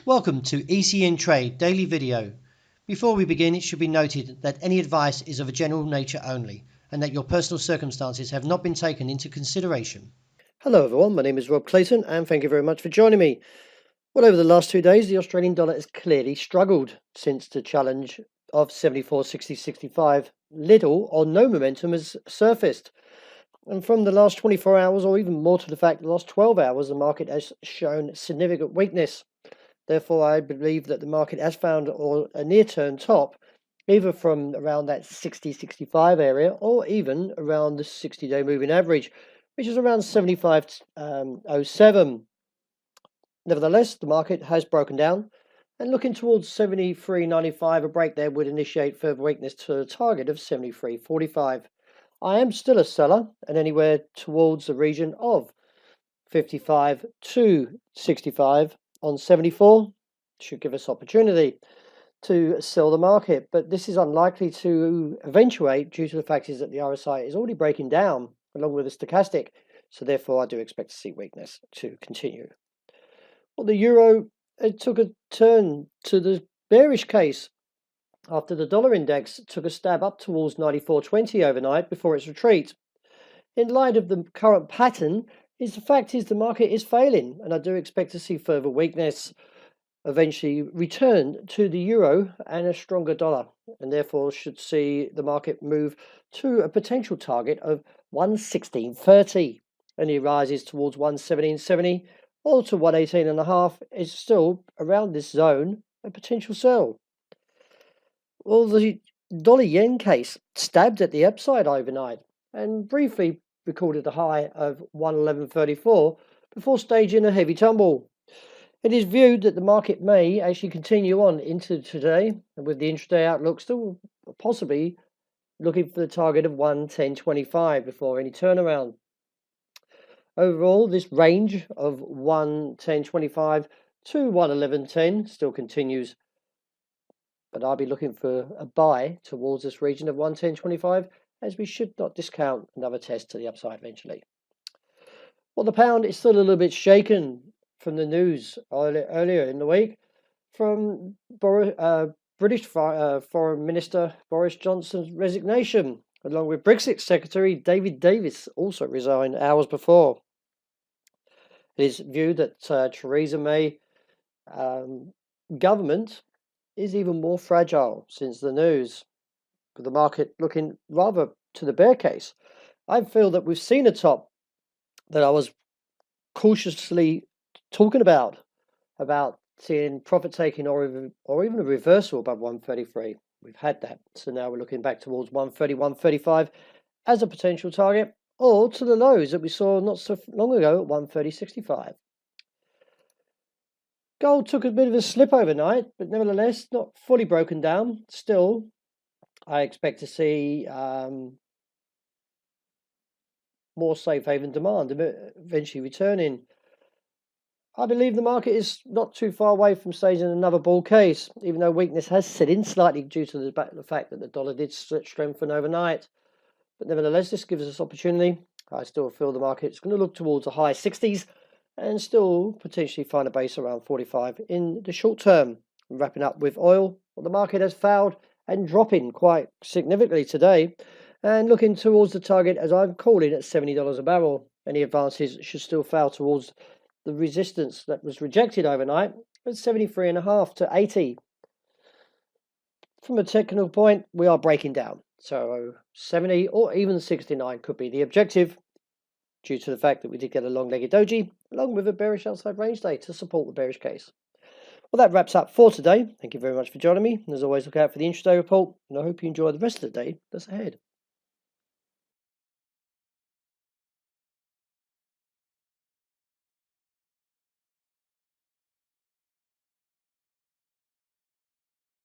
Welcome to ECN Trade Daily Video. Before we begin, it should be noted that any advice is of a general nature only and that your personal circumstances have not been taken into consideration. Hello everyone, my name is Rob Clayton and thank you very much for joining me. Well, over the last 2 days, the Australian dollar has clearly struggled since the challenge of 74.60.65. Little or no momentum has surfaced. And from the last 24 hours, or even more to the fact, the last 12 hours, the market has shown significant weakness. Therefore, I believe that the market has found a near-term top, either from around that 60.65 area or even around the 60-day moving average, which is around 75.07. Nevertheless, the market has broken down and looking towards 73.95. A break there would initiate further weakness to a target of 73.45. I am still a seller and anywhere towards the region of 55 to 65 on 74 should give us opportunity to sell the market, but this is unlikely to eventuate due to the fact is that the RSI is already breaking down along with the stochastic, so therefore I do expect to see weakness to continue. Well, the euro, it took a turn to the bearish case after the dollar index took a stab up towards 94.20 overnight before its retreat. In light of the current pattern, the fact is the market is failing, and I do expect to see further weakness eventually return to the euro and a stronger dollar, and therefore should see the market move to a potential target of 116.30. Any rises towards 117.70 or to 118.5 is still around this zone a potential sell. Well, the dollar yen case stabbed at the upside overnight and briefly recorded a high of 111.34 before staging a heavy tumble. It is viewed that the market may actually continue on into today, and with the intraday outlook still possibly looking for the target of 110.25 before any turnaround. Overall, this range of 110.25 to 111.10 still continues, but I'll be looking for a buy towards this region of 110.25, as we should not discount another test to the upside eventually. Well, the pound is still a little bit shaken from the news earlier in the week from British Foreign Minister Boris Johnson's resignation, along with Brexit Secretary David Davis also resigned hours before. It is viewed that Theresa May government is even more fragile since the news, with the market looking rather to the bear case. I feel that we've seen a top that I was cautiously talking about seeing profit taking or even a reversal above 133. We've had that, so now we're looking back towards 130, 135 as a potential target, or to the lows that we saw not so long ago at 130.65. Gold took a bit of a slip overnight, but nevertheless not fully broken down. Still, I expect to see more safe haven demand eventually returning. I believe the market is not too far away from staging another bull case, even though weakness has set in slightly due to the fact that the dollar did strengthen overnight. But nevertheless, this gives us opportunity. I still feel the market is going to look towards the high 60s and still potentially find a base around 45 in the short term. Wrapping up with oil, well, the market has failed and dropping quite significantly today, and looking towards the target, as I'm calling, at $70 a barrel. Any advances should still fail towards the resistance that was rejected overnight at 73.5 to 80. From a technical point, we are breaking down, so 70 or even 69 could be the objective, due to the fact that we did get a long-legged doji along with a bearish outside range day to support the bearish case. Well, that wraps up for today. Thank you very much for joining me, and as always, look out for the intraday report, and I hope you enjoy the rest of the day that's ahead.